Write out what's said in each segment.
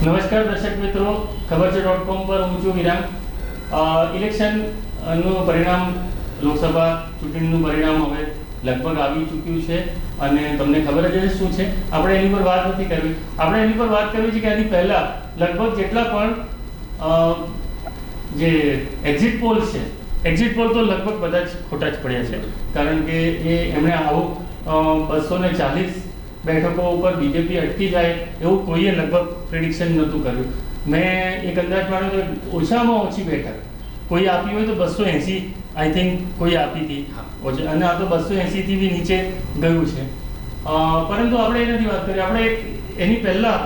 નમસ્કાર દર્શક મિત્રો, ખબર છે .com પર હું છું વિરામ. ઇલેક્શનનું પરિણામ, લોકસભા ચૂંટણીનું પરિણામ હવે લગભગ આવી ચૂક્યું છે અને તમને ખબર જ શું છે. આપણે એની પર વાત નથી કરવી. આપણે એની પર વાત કરવી છે કે આની પહેલાં લગભગ જેટલા પણ જે એક્ઝિટ પોલ છે, એક્ઝિટ પોલ તો લગભગ બધા જ ખોટા જ પડ્યા છે. કારણ કે એમણે આવું 240 બેઠકો ઉપર બીજેપી અટકી જાય એવું કોઈએ લગભગ પ્રિડિક્શન નહોતું કર્યું. મેં એક અંદાજ માન્યો તો ઓછામાં ઓછી બેઠક કોઈ આપી હોય તો 280 આઈ થિંક કોઈ આપી હતી, અને આ તો 280થી બી નીચે ગયું છે. પરંતુ આપણે એ નથી વાત કરી. આપણે એની પહેલાં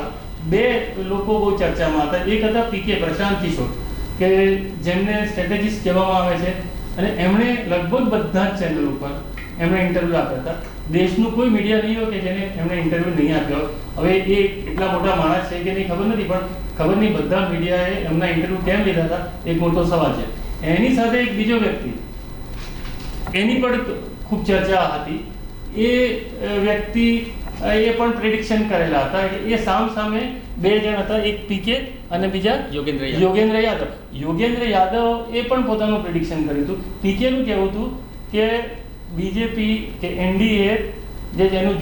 બે લોકો બહુ ચર્ચામાં હતા. એક હતા પીકે પ્રશાંત કિશોર, કે જેમને સ્ટ્રેટેજિસ્ટ કહેવામાં આવે છે, અને એમણે લગભગ બધા જ ચેનલ ઉપર એમણે ઇન્ટરવ્યૂ આપ્યા હતા. દેશનું કોઈ મીડિયા નહીં હોય કે જેને એમણે ઇન્ટરવ્યૂ નહીં આપ્યો. હવે એ એટલા મોટા માણસ છે કે નહીં ખબર નથી, પણ ખબર નહીં બધા મીડિયાએ એમના ઇન્ટરવ્યૂ કેમ લીધા હતા, એક મોટો સવાલ છે. એની સાથે એક બીજો વ્યક્તિ, એની પણ ખૂબ ચર્ચા હતી. એ વ્યક્તિ એ પણ પ્રેડિક્શન કરેલા હતા. એ સામે બે જણ હતા, એક પીકે અને બીજા યોગેન્દ્ર યાદવ. યોગેન્દ્ર યાદવ એ પણ પોતાનું પ્રેડિક્શન કર્યું હતું. પીકેનું કહેવું હતું કે બીજેપી કે એનડીએ જેનું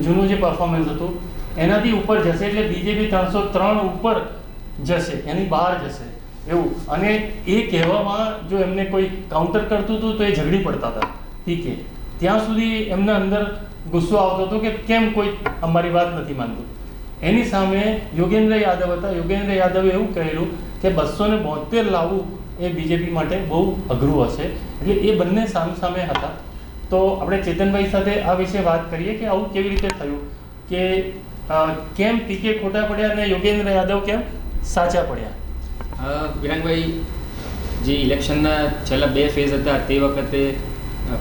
જૂનું જે પરફોર્મન્સ હતું એનાથી ઉપર જશે, એટલે બીજેપી 303 ઉપર જશે, એની બહાર જશે એવું. અને એ કહેવામાં જો એમને કોઈ કાઉન્ટર કરતું હતું તો એ ઝઘડી પડતા હતા પીકે. ત્યાં સુધી એમના અંદર ગુસ્સો આવતો હતો કે કેમ કોઈ અમારી વાત નથી માનતું. એની સામે યોગેન્દ્ર યાદવ હતા. યોગેન્દ્ર યાદવે એવું કહેલું કે 272 લાવવું એ બીજેપી માટે બહુ અઘરું હશે. એટલે એ બંને સામે હતા. તો આપણે ચેતનભાઈ સાથે આ વિશે વાત કરીએ કે આવું કેવી રીતે થયું, કે કેમ પીકે ખોટા પડ્યા અને યોગેન્દ્ર યાદવ કેમ સાચા પડ્યા. વિરાંગભાઈ, જે ઇલેક્શનના છેલ્લા 2 ફેઝ હતા તે વખતે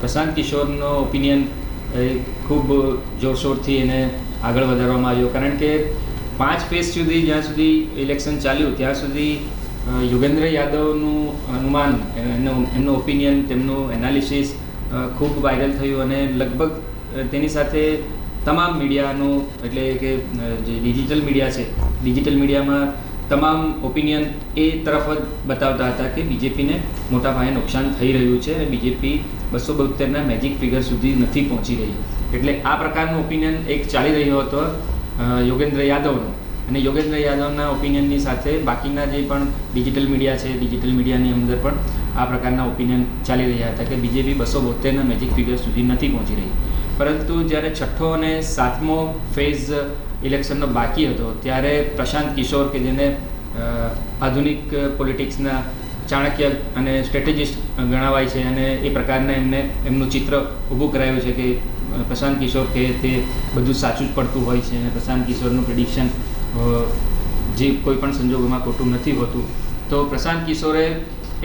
પ્રશાંત કિશોરનો ઓપિનિયન ખૂબ જોરશોરથી એને આગળ વધારવામાં આવ્યો. કારણ કે 5 ફેઝ સુધી જ્યાં સુધી ઇલેક્શન ચાલ્યું ત્યાં સુધી યોગેન્દ્ર યાદવનું અનુમાન, એમનો ઓપિનિયન, તેમનું એનાલિસિસ ખૂબ વાયરલ થયું અને લગભગ તેની સાથે તમામ મીડિયાનું, એટલે કે જે ડિજિટલ મીડિયા છે, ડિજિટલ મીડિયામાં તમામ ઓપિનિયન એ તરફ જ બતાવતા હતા કે બીજેપીને મોટા પાયે નુકસાન થઈ રહ્યું છે અને બીજેપી 272ના મેજિક ફિગર સુધી નથી પહોંચી રહી. એટલે આ પ્રકારનો ઓપિનિયન એક ચાલી રહ્યો હતો યોગેન્દ્ર યાદવનો. અને યોગેન્દ્ર યાદવના ઓપિનિયનની સાથે બાકીના જે પણ ડિજિટલ મીડિયા છે, ડિજિટલ મીડિયાની અંદર પણ આ પ્રકારના ઓપિનિયન ચાલી રહ્યા હતા કે બીજેપી 272ના મેજિક ફિગર સુધી નથી પહોંચી રહી. પરંતુ જ્યારે 6ઠ્ઠો અને 7મો ફેઝ ઇલેક્શનનો બાકી હતો ત્યારે પ્રશાંત કિશોર, કે જેને આધુનિક પોલિટિક્સના ચાણક્ય અને સ્ટ્રેટેજિસ્ટ ગણાવાય છે, અને એ પ્રકારના એમનું ચિત્ર ઊભું કરાયું છે કે પ્રશાંત કિશોર કે તે બધું સાચું જ પડતું હોય છે અને પ્રશાંત કિશોરનું પ્રિડિક્શન જે કોઈ પણ સંજોગોમાં ખોટું નથી હોતું. તો પ્રશાંત કિશોરે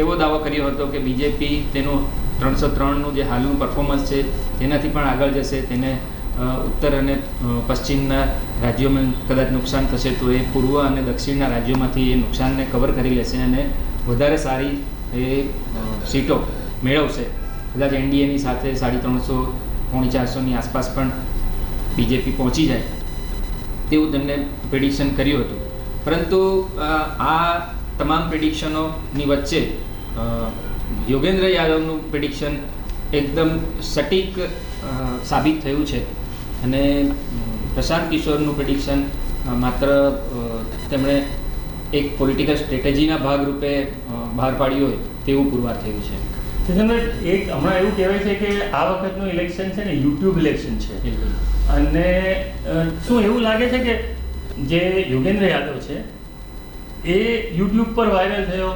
એવો દાવો કર્યો હતો કે બીજેપી તેનું 303નું જે હાલનું પરફોર્મન્સ છે તેનાથી પણ આગળ જશે. તેને ઉત્તર અને પશ્ચિમના રાજ્યોમાં કદાચ નુકસાન થશે તો એ પૂર્વ અને દક્ષિણના રાજ્યોમાંથી એ નુકસાનને કવર કરી લેશે અને વધારે સારી એ સીટો મેળવશે. કદાચ એનડીએની સાથે 350-400ની આસપાસ પણ બીજેપી પહોંચી જાય તેવું તેમને પ્રિડિક્શન કર્યું હતું. પરંતુ આ તમામ પ્રિડિક્શનોની વચ્ચે યોગેન્દ્ર યાદવનું પ્રિડિક્શન એકદમ સટીક સાબિત થયું છે અને પ્રશાંત કિશોરનું પ્રિડિક્શન માત્ર તેમણે એક પોલિટિકલ સ્ટ્રેટેજીના ભાગરૂપે બહાર પાડ્યું હોય તેવું પુરવાર થયું છે. એક હમણાં એવું કહેવાય છે કે આ વખતનું ઇલેક્શન છે ને યુટ્યુબ ઇલેક્શન છે. અને શું એવું લાગે છે કે જે યોગેન્દ્ર યાદવ છે એ યુટ્યુબ પર વાયરલ થયો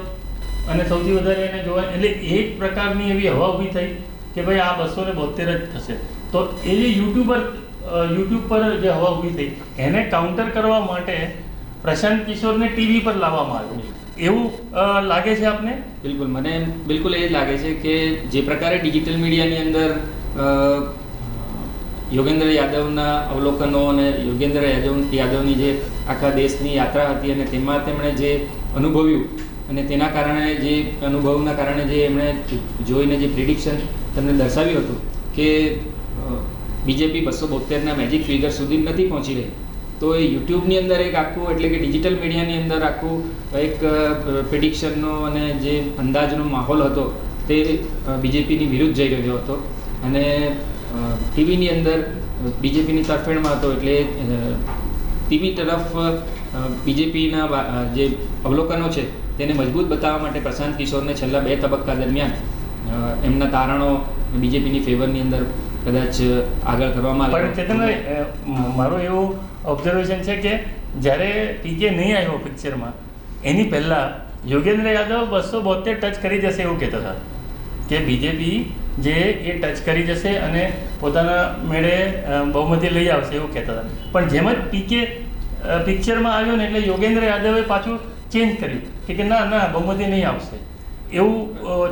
અને સૌથી વધારે એને જોવા, એટલે એક પ્રકારની એવી હવા ઊભી થઈ કે ભાઈ આ 272 જ થશે. તો એ જે યુટ્યુબ પર જે હવા ઊભી થઈ એને કાઉન્ટર કરવા માટે પ્રશાંત કિશોરને ટીવી પર લાવવામાં આવ્યું એવું લાગે છે આપને? બિલકુલ, મને બિલકુલ એ જ લાગે છે કે જે પ્રકારે ડિજિટલ મીડિયાની અંદર યોગેન્દ્ર યાદવના અવલોકનો અને યોગેન્દ્ર યાદવની જે આખા દેશની યાત્રા હતી અને તેમાં તેમણે જે અનુભવ્યું અને તેના કારણે જે અનુભવના કારણે જે એમણે જોઈને જે પ્રિડિક્શન તેમને દર્શાવ્યું હતું કે બીજેપી 272ના મેજિક ફિગર સુધી નથી પહોંચી રહી, તો એ યુટ્યુબની અંદર એક આખું એટલે કે ડિજિટલ મીડિયાની અંદર આખું એક પ્રિડિક્શનનો અને જે અંદાજનો માહોલ હતો તે બીજેપીની વિરુદ્ધ જઈ રહ્યો હતો અને ટીવીની અંદર બીજેપીની તરફેણમાં હતો એટલે ટીવી તરફ બીજેપીના જે અવલોકનો છે તેને મજબૂત બતાવવા માટે પ્રશાંત કિશોરને છેલ્લા 2 તબક્કા દરમિયાન એમના તારણો બીજેપીની ફેવરની અંદર કદાચ આગળ કરવામાં પણ ચેતનભાઈ મારું એવું ઓબ્ઝર્વેશન છે કે જ્યારે પીકે નહીં આવ્યો પિક્ચરમાં એની પહેલાં યોગેન્દ્ર યાદવ 272 ટચ કરી જશે એવું કહેતા હતા કે બીજેપી જે એ ટચ કરી જશે અને પોતાના મેળે બહુમતી લઈ આવશે એવું કહેતા હતા. પણ જેમ જ પીકે પિક્ચરમાં આવ્યો ને એટલે યોગેન્દ્ર યાદવે પાછું ચેન્જ કર્યું કે ના બહુમતી નહીં આવશે એવું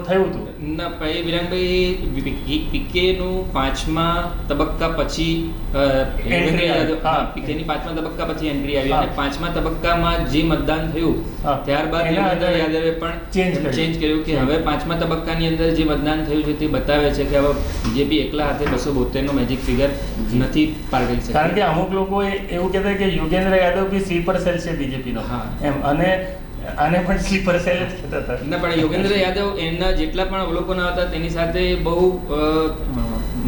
થયું હતું. ના ભાઈ વિરાંગભાઈ પીકેનું 5મા તબક્કા પછી પીકેની 5મા તબક્કા પછી એન્ટ્રી આવી અને 5મા તબક્કામાં જે મતદાન થયું ત્યારબાદ યોગેન્દ્ર યાદવે પણ ચેન્જ કર્યું કે હવે 5મા તબક્કાની અંદર જે મતદાન થયું છે તે બતાવે છે કે હવે બીજેપી એકલા હાથે 272 મૅજિક ફિગર નથી પાર કરી શકતી. કારણ કે અમુક લોકો એવું કહેતા કે યોગેન્દ્ર યાદવ બી સ્લીપર સેલ છે બીજેપીનો એમ અને આને પણ સ્લીપર સેલ જ કહેતા હતા. ના પણ યોગેન્દ્ર યાદવ એમના જેટલા પણ અવલોકનો હતા તેની સાથે બહુ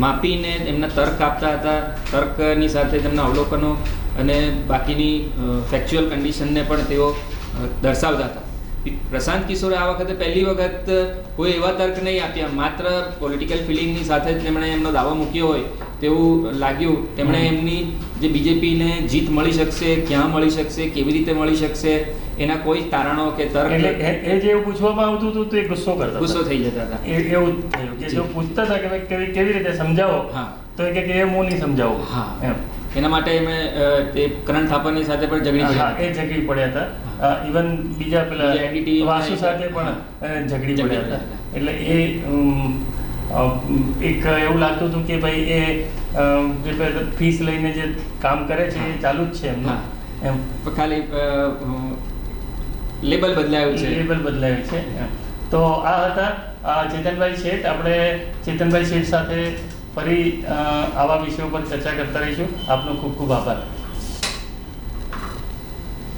માપીને એમના તર્ક આપતા હતા. તર્કની સાથે તેમના અવલોકનો અને બાકીની ફેક્ચ્યુઅલ કન્ડિશનને પણ તેઓ દર્શાવતા હતા. પ્રશાંત કિશોરે આ વખતે પહેલી વખત કોઈ એવા તર્ક નહીં આપ્યા, માત્ર પોલિટિકલ ફિલિંગની સાથે જ તેમણે એમનો દાવો મૂક્યો હોય તેવું લાગ્યું. તેમણે એમની જે બીજેપીને જીત મળી શકશે, ક્યાં મળી શકશે, કેવી રીતે મળી શકશે એના કોઈ તારણો કે તર્ક એ જે પૂછવામાં આવતું હતું તો એ ગુસ્સો થઈ જતા હતા. એવું થયું કે જો પૂછતા હતા કે કેવી રીતે સમજાવો તો એ કે હું નહીં સમજાવું. એમ એના માટે એમણે તે કરણ થાપરની સાથે પણ ઝઘડી પડ્યા હતા. ઇવન બીજા પેલા વાસુ સાથે પણ ઝઘડી પડ્યા હતા. એટલે એ એક એવું લાગતું હતું કે ભાઈ એ જે ફીસ લઈને જે કામ કરે છે એ ચાલુ જ છે એમનું એમ ખાલી લેબલ બદલાયું છે. તો આ હતા ચેતનભાઈ શેઠ. આપણે ચેતનભાઈ શેઠ સાથે ફરી આવા વિષયો પર ચર્ચા કરતા રહીશું. આપનો ખૂબ ખૂબ આભાર.